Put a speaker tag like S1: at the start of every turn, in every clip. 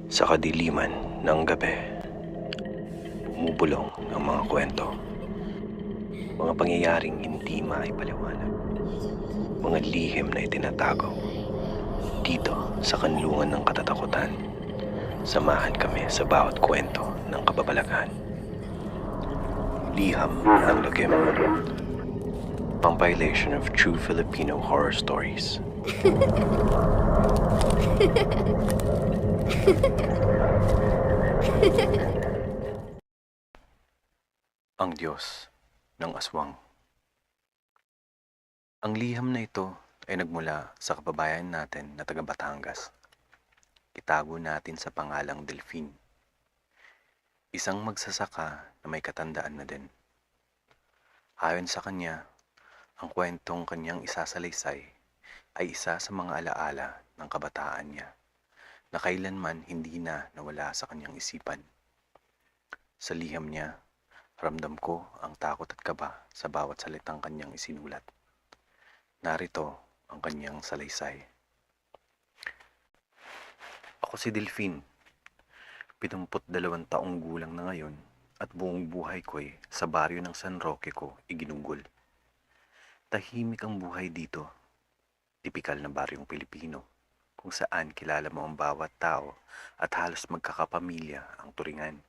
S1: Sa kadiliman ng gabi, bumubulong ang mga kwento. Mga pangyayaring hindi maipaliwanag. Mga lihim na itinatago. Dito sa kanlungan ng katatakutan, samahan kami sa bawat kwento ng kababalaghan. Liham ng Lagim. Compilation of true Filipino horror stories. Ang Diyos ng Aswang. Ang liham na ito ay nagmula sa kababayan natin na taga Batangas. Itago natin sa pangalang Delfin. Isang magsasaka na may katandaan na din. Ayon sa kanya, ang kwentong kanyang isasalaysay ay isa sa mga alaala ng kabataan niya na kailanman hindi na nawala sa kanyang isipan. Sa liham niya, ramdam ko ang takot at kaba sa bawat salitang kanyang isinulat. Narito ang kanyang salaysay. Ako si Delfin, 72 taong gulang na ngayon at buong buhay ko'y sa baryo ng San Roque ko iginugol. Tahimik ang buhay dito, tipikal na baryong Pilipino, kung saan kilala mo ang bawat tao at halos magkakapamilya ang turingan.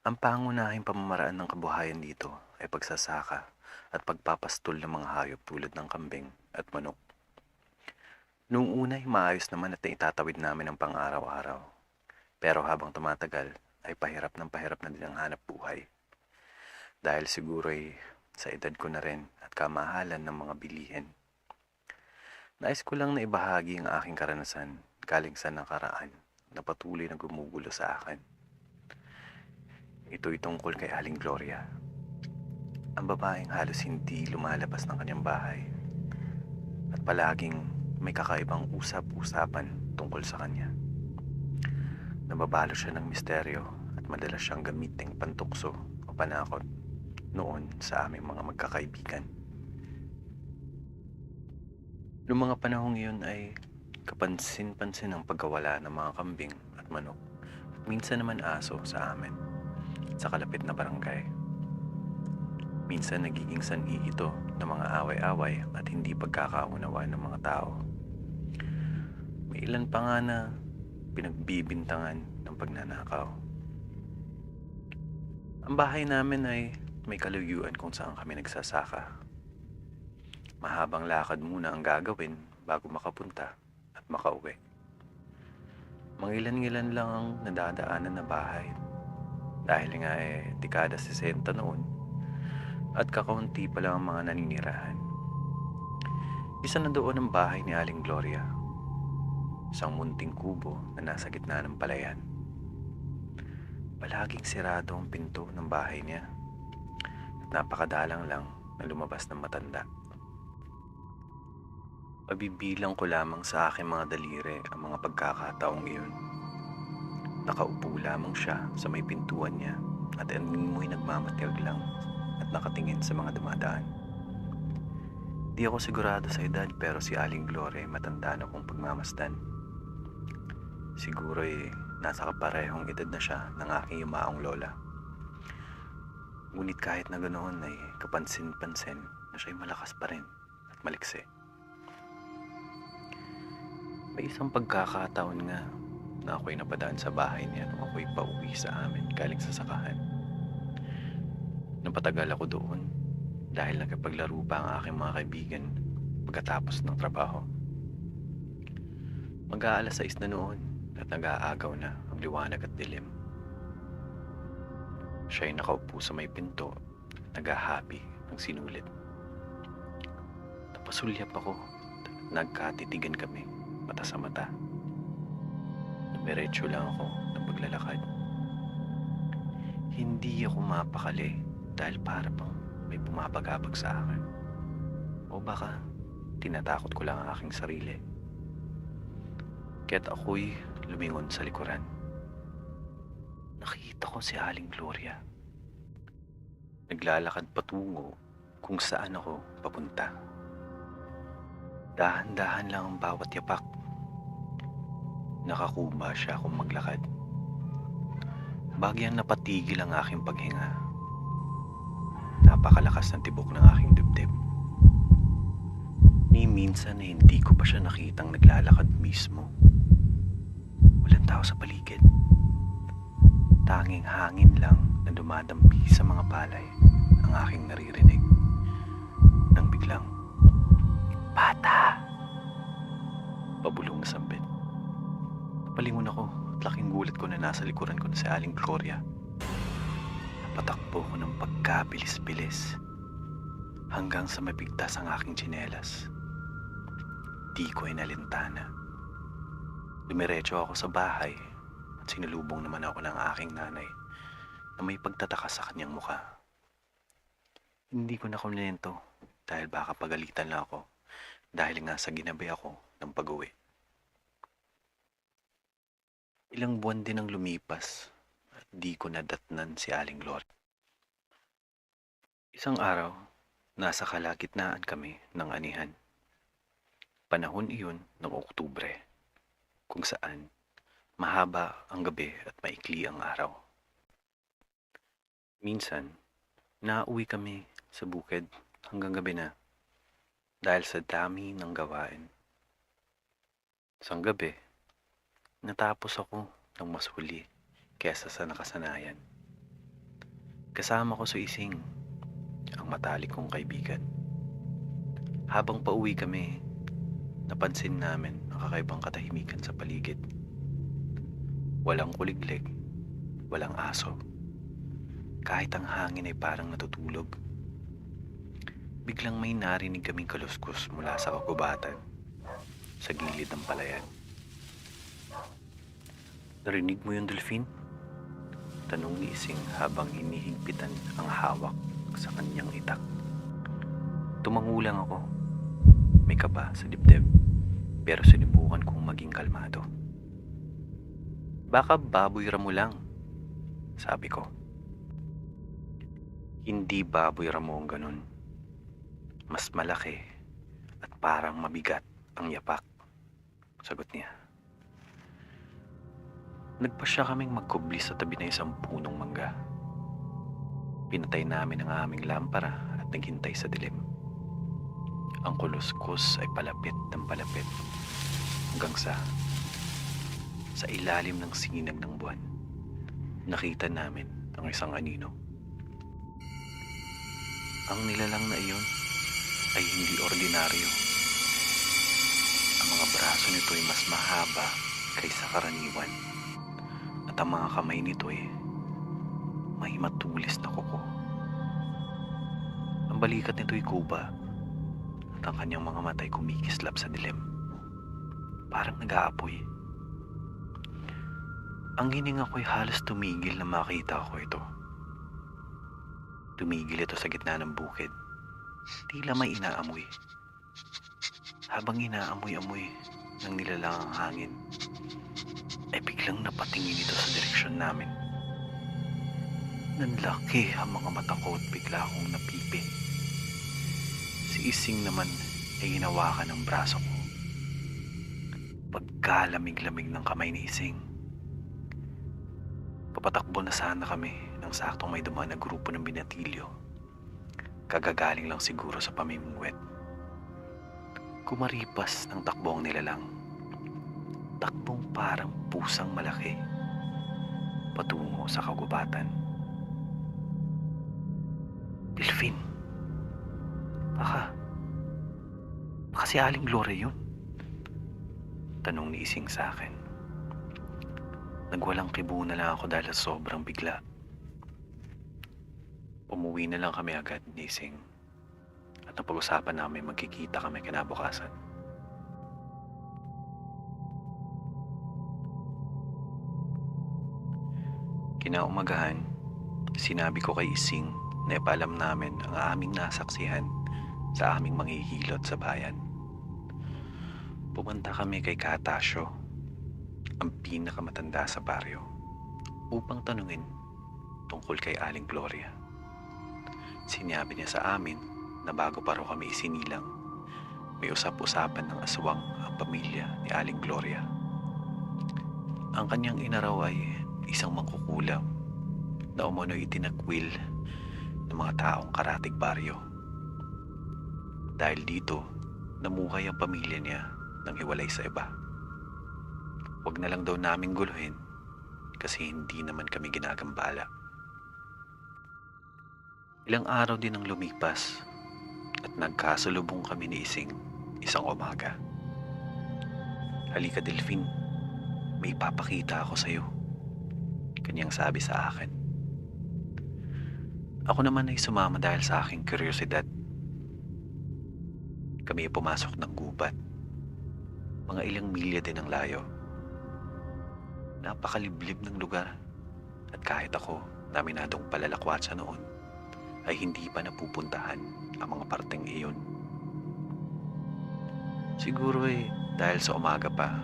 S1: Ang pangunahing pamamaraan ng kabuhayan dito ay pagsasaka at pagpapastol ng mga hayop tulad ng kambing at manok. Noong una ay maayos naman at naitatawid namin ang pang-araw-araw. Pero habang tumatagal ay pahirap na din ang hanap buhay. Dahil siguro ay sa edad ko na rin at kamahalan ng mga bilihin. Nais ko lang na ibahagi ang aking karanasan galing sa nakaraan na patuloy na gumugulo sa akin. Ito'y tungkol kay Aling Gloria. Ang babaeng halos hindi lumalabas ng kanyang bahay at palaging may kakaibang usap-usapan tungkol sa kanya. Nababalo siya ng misteryo at madalas siyang gamiting pantukso o panakot noon sa aming mga magkakaibigan. Noong mga panahong iyon ay kapansin-pansin ang pagkawala ng mga kambing at manok at minsan naman aso sa amin sa kalapit na barangay. Minsan nagiging sanhi ito ng mga away-away at hindi pagkakaunawaan ng mga tao. May ilan pa nga na pinagbibintangan ng pagnanakaw. Ang bahay namin ay may kaluyuan kung saan kami nagsasaka. Mahabang lakad muna ang gagawin bago makapunta at makauwi. Mangilan-ngilan lang ang nadadaanan na bahay dahil nga dekada 60 noon at kakaunti pa lang ang mga naninirahan. Isa na doon ang bahay ni Aling Gloria, isang munting kubo na nasa gitna ng palayan. Palaging sirado ang pinto ng bahay niya at napakadalang lang na lumabas ng matanda. Mabibilang ko lamang sa aking mga daliri ang mga pagkakataong iyon. Nakaupo lamang siya sa may pintuan niya at animoy nagmamatyag lang at nakatingin sa mga dumadaan. Di ako sigurado sa edad pero si Aling Gloria ay matanda na kong pagmamasdan. Siguro ay nasa kaparehong edad na siya ng aking yumaong lola. Ngunit kahit na ganoon ay kapansin-pansin na siya'y malakas pa rin at maliksi. May isang pagkakataon nga na ako'y napadaan sa bahay niya nung ako'y pauwi sa amin galing sa sakahan. Napatagal ako doon dahil nagkapaglaro pa ang aking mga kaibigan pagkatapos ng trabaho. Mag-aalas 6 na noon at nag-aagaw na ang liwanag at dilim. Siya'y nakaupo sa may pinto at naghahabi ng sinulit. Napasulyap ako at nagkatitigan kami mata sa mata. Dumiretso lang ako ng paglalakad. Hindi ako mapakali dahil para bang may pumapagabag sa akin. O baka tinatakot ko lang ang aking sarili. Kaya't ako'y lumingon sa likuran. Nakita ko si Aling Gloria. Naglalakad patungo kung saan ako papunta. Dahan-dahan lang ang bawat yapak. Nakakuba siya akong maglakad. Bagyang napatigil ang aking paghinga. Napakalakas ng tibok ng aking dibdib. Ni minsan ay hindi ko pa siya nakitang naglalakad mismo. Walang tao sa paligid. Tanging hangin lang na dumadampi sa mga palay ang aking naririnig. Nang biglang, "Bata!" Pabulong na sambit. Napalingon ako at laking gulat ko na nasa likuran ko na si Aling Gloria. Napatakbo ko ng pagkabilis-bilis hanggang sa mapigtas ang aking tsinelas. Di ko inalintana. Dumiretso ako sa bahay at sinalubong naman ako ng aking nanay na may pagtataka sa kanyang mukha. Hindi ko na kumlento dahil baka pagalitan lang ako dahil nga sa ginabi ako ng pag-uwi. Ilang buwan din ang lumipas at di ko nadatnan si Aling Gloria. Isang araw, nasa kalagitnaan kami ng anihan. Panahon iyon ng Oktubre, kung saan mahaba ang gabi at maikli ang araw. Minsan, nauwi kami sa bukid hanggang gabi na dahil sa dami ng gawain. Isang gabi, natapos ako ng mas huli kesa sa nakasanayan. Kasama ko si Ising, ang matalik kong kaibigan. Habang pauwi kami, napansin namin ang kakaibang katahimikan sa paligid. Walang kuliglig, walang aso. Kahit ang hangin ay parang natutulog. Biglang may narinig kaming kaluskos mula sa kagubatan, sa gilid ng palayan. "Narinig mo yung Delphine?" Tanong ni Ising habang hinihigpitan ang hawak sa kanyang itak. Tumango lang ako. May kaba sa dibdib, pero sinubukan kong maging kalmado. "Baka baboy ramo lang," sabi ko. "Hindi baboy ramo ang ganun. Mas malaki at parang mabigat ang yapak," sagot niya. Nagpasya kaming magkubli sa tabi ng isang punong mangga. Pinatay namin ang aming lampara at naghintay sa dilim. Ang kuluskus ay palapit ng palapit hanggang sa ilalim ng sinag ng buwan, nakita namin ang isang anino. Ang nilalang na iyon ay hindi ordinaryo. Ang mga braso nito ay mas mahaba kaysa karaniwan. At ang mga kamay nito ay may matulis na kuko. Ang balikat nito ay kuba at ang kanyang mga mata ay kumikislap sa dilim. Parang nag-aapoy. Ang hininga ko'y halos tumigil na makita ko ito. Tumigil ito sa gitna ng bukid. Tila may inaamoy. Habang inaamoy-amoy ng nilalang ang hangin, ay biglang napatingin ito sa direksyon namin. Nanlaki ang mga mata ko at bigla akong napipi. Si Ising naman ay hinawakan ng braso ko. Pagkalamig-lamig ng kamay ni Ising, papatakbo na sana kami nang saktong may dumaan na grupo ng binatilyo. Kagagaling lang siguro sa pamimingwit. Kumaripas ng takbong nilalang. Takbong parang pusang malaki patungo sa kagubatan. "Delphine, baka si Aling Gloria yun?" tanong ni Ising sa akin. Nagwalang kibo na lang ako dahil sobrang bigla. Umuwi na lang kami agad ni Ising at napag-usapan namin magkikita kami kinabukasan. Kinaumagahan, sinabi ko kay Ising na ipaalam namin ang aming nasaksihan sa aming manghihilot sa bayan. Pumunta kami kay Katasyo, ang pinakamatanda sa baryo, upang tanungin tungkol kay Aling Gloria. Sinabi niya sa amin na bago pa raw kami isinilang, may usap-usapan ng aswang ang pamilya ni Aling Gloria. Ang kanyang ina raw ay isang mangkukulam na umano'y itinakwil ng mga taong karatig baryo. Dahil dito, namuhay ang pamilya niya nang hiwalay sa iba. Huwag na lang daw naming guluhin kasi hindi naman kami ginagambala. Ilang araw din ang lumipas at nagkasalubong kami ni Ising isang umaga. "Halika Delphine, may ipapakita ako sa iyo," kanyang sabi sa akin. Ako naman ay sumama dahil sa aking kuryosidad. Kami ay pumasok ng gubat. Mga ilang milya din ang layo. Napakaliblib ng lugar at kahit ako, naminadong palalakwatsa noon, ay hindi pa napupuntahan ang mga parteng iyon. Siguro ay dahil sa umaga pa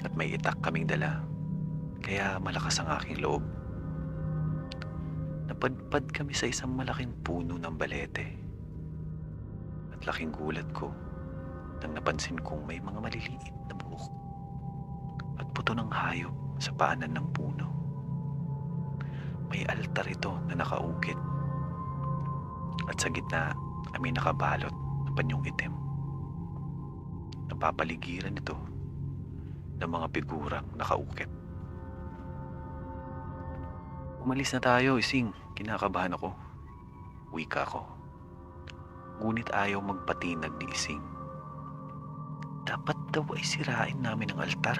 S1: at may itak kaming dala, kaya malakas ang aking loob. Napadpad kami sa isang malaking puno ng balete at laking gulat ko nang napansin kong may mga maliliit na buhok at buto ng hayop sa paanan ng puno. May altar ito na nakaukit at sa gitna ay may nakabalot na panyong itim. Napapaligiran ito ng mga figurang nakaukit. "Umalis na tayo, Ising. Kinakabahan ako," wika ko. Ngunit ayaw magpatinag ni Ising. Dapat daw ay sirain namin ang altar.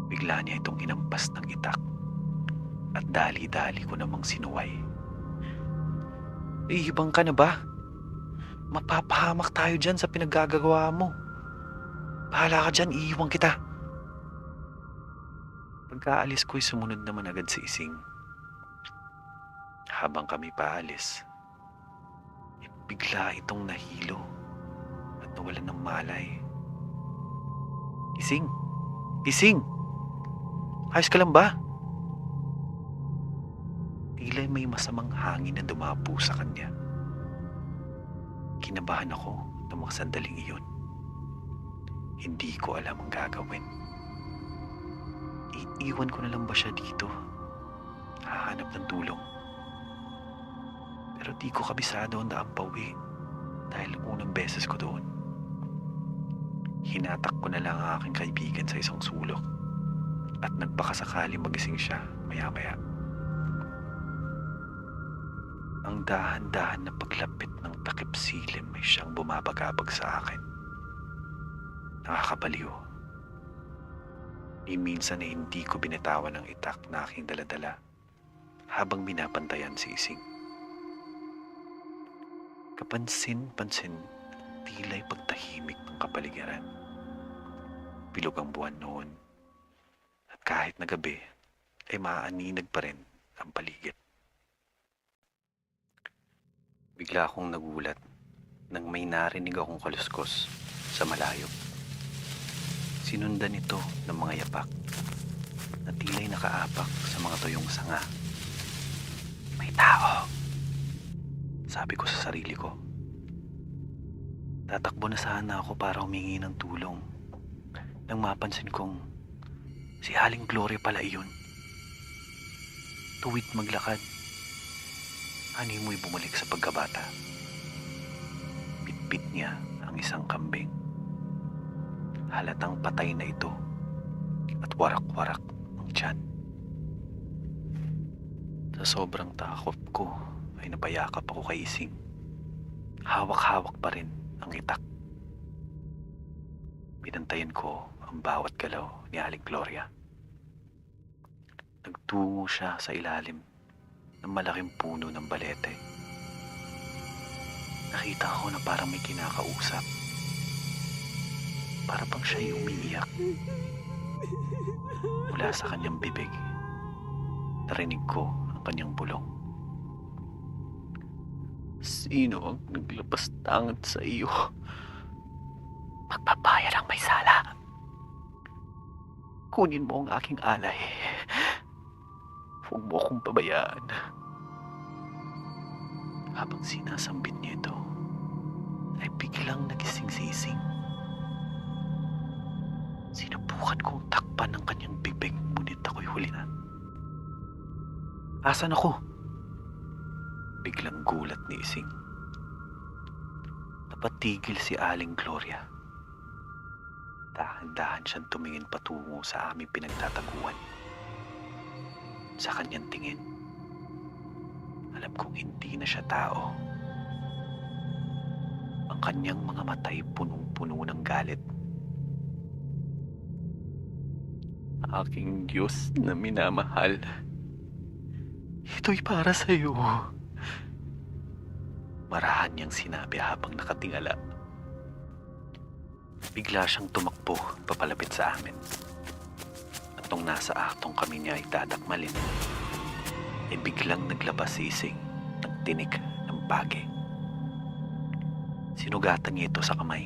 S1: Bigla niya itong hinampas ng itak at dali-dali ko namang sinuway. "Ihibang ka na ba? Mapapahamak tayo dyan sa pinaggagawa mo. Bahala ka dyan, iiwan kita." Pagkaalis ko'y sumunod naman agad si Ising. Habang kami paalis, bigla itong nahilo at nawalan ng malay. "Ising! Ising! Ayos ka lang ba?" Tila may masamang hangin na dumapo sa kanya. Kinabahan ako ng mga sandaling iyon. Hindi ko alam ang gagawin. Iiwan ko na lang ba siya dito? Hahanap ng tulong. Pero di ko kabisado ang daang pauwi dahil unang beses ko doon. Hinatak ko na lang ang aking kaibigan sa isang sulok at nagpakasakali magising siya maya-maya. Ang dahan-dahan na paglapit ng takip silim ay siyang bumabagabag sa akin. Nakakabaliw. Ni minsan ay hindi ko binitawan ang itak na aking daladala habang binabantayan si Ising. Kapansin-pansin, tila'y pagtahimik ng kapaligiran. Bilog ang buwan noon at kahit na gabi ay maaaninag pa rin ang paligid. Bigla akong nagulat nang may narinig akong kaluskos sa malayo. Sinundan ito ng mga yapak na tila'y nakaapak sa mga tuyong sanga. "May tao!" sabi ko sa sarili ko. Tatakbo na sana ako para humingi ng tulong nang mapansin kong si Aling Gloria pala iyon. Tuwid maglakad, animoy bumalik sa pagkabata. Bitbit niya ang isang kambing. Halatang patay na ito at warak-warak ang tiyan. Sa sobrang takot ko ay napayakap ako kay Ising. Hawak-hawak pa rin ang itak. Binantayan ko ang bawat galaw ni Aling Gloria. Nagtungo siya sa ilalim ng malaking puno ng balete. Nakita ko na parang may kinakausap. Para pang siya'y umiiyak. Mula sa kanyang bibig, narinig ko ang kanyang bulong. "Sino ang naglapas tangat sa iyo? Magbabayad ang may sala. Kunin mo ang aking alay. Huwag mo akong pabayaan." Habang sinasambit niya ito, ay biglang nagising si Ising. "Sino po Sinubukan kong takpan ng kanyang bibig, ngunit ako'y huli na. Asan ako? Biglang gulat ni Ising. Napatigil si Aling Gloria. Dahan-dahan siyang tumingin patungo sa aming pinagtataguan. Sa kanyang tingin, alam kong hindi na siya tao. Ang kanyang mga mata'y punong-puno ng galit. Aking Diyos na minamahal, ito'y para sa iyo. Marahan niyang sinabi habang nakatingala. Bigla siyang tumakbo papalapit sa amin. At nung nasa aktong kami niya ay dadakmalin, ay biglang naglabas si Ising ng tinik ng bage. Sinugatan niya ito sa kamay.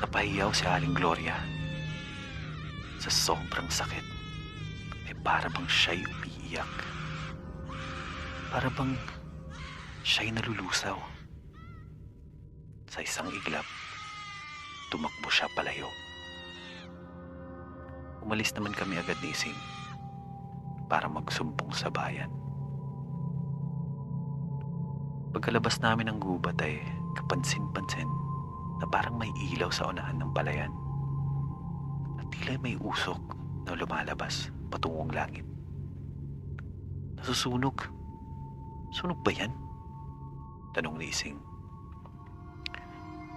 S1: Napahiyaw si Aling Gloria. Sa sobrang sakit, ay para bang siya'y umiiyak. Para bang siya'y nalulusaw. Sa isang iglap, tumakbo siya palayo. Umalis naman kami agad ni Ising para magsumbong sa bayan. Pagkalabas namin ng gubat ay kapansin-pansin na parang may ilaw sa unahan ng palayan. At tila may usok na lumalabas patungong langit. Nasusunog. Sunog ba yan? Tanong ni Ising.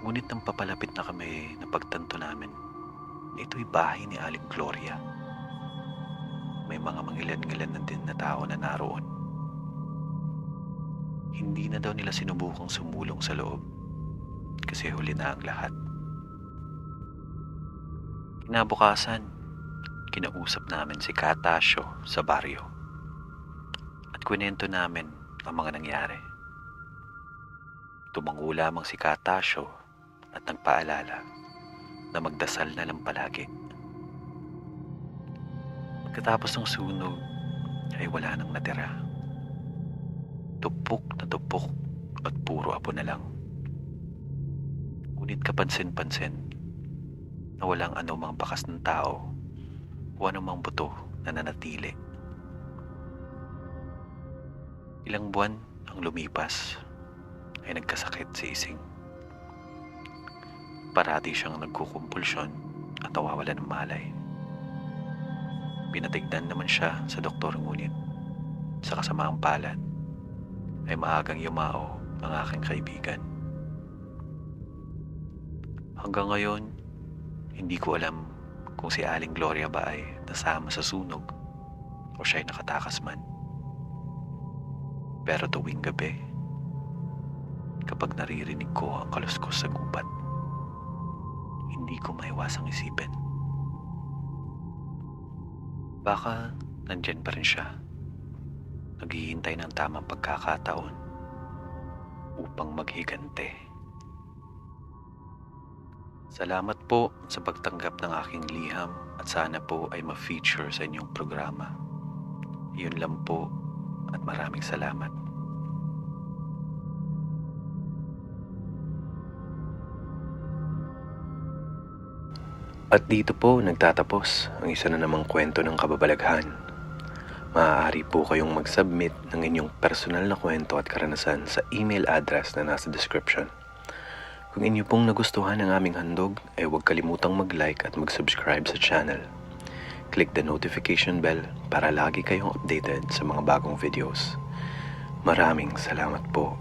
S1: Ngunit nang papalapit na kami, napagtanto namin na ito'y bahay ni Aling Gloria. May mga mangilan-ngilan na din na tao na naroon. Hindi na daw nila sinubukang sumulong sa loob kasi huli na ang lahat. Kinabukasan, kinausap namin si Katasyo sa baryo at kwento namin ang mga nangyari. Tumango lamang si Katasyo at nagpaalala na magdasal na lang palagi. Pagkatapos ng sunog ay wala nang natira. Tupok na tupok at puro apo na lang. Ngunit kapansin-pansin na walang anumang bakas ng tao o anumang buto na nanatili. Ilang buwan ang lumipas ay nagkasakit si Ising. Parati siyang nagkukumpulsyon at nawawala ng malay. Pinatignan naman siya sa doktor, ngunit sa kasamaang palad ay maagang yumao ang aking kaibigan. Hanggang ngayon, hindi ko alam kung si Aling Gloria ba ay nasama sa sunog o siya'y nakatakas man. Pero tuwing gabi, kapag naririnig ko ang kaluskos sa gubat, hindi ko maiwasang isipin. Baka nandyan pa rin siya, naghihintay ng tamang pagkakataon upang maghigante. Salamat po sa pagtanggap ng aking liham at sana po ay ma-feature sa inyong programa. Yun lang po at maraming salamat. At dito po nagtatapos ang isa na namang kwento ng kababalaghan. Maaari po kayong mag-submit ng inyong personal na kwento at karanasan sa email address na nasa description. Kung inyo pong nagustuhan ang aming handog, ay huwag kalimutang mag-like at mag-subscribe sa channel. Click the notification bell para lagi kayong updated sa mga bagong videos. Maraming salamat po.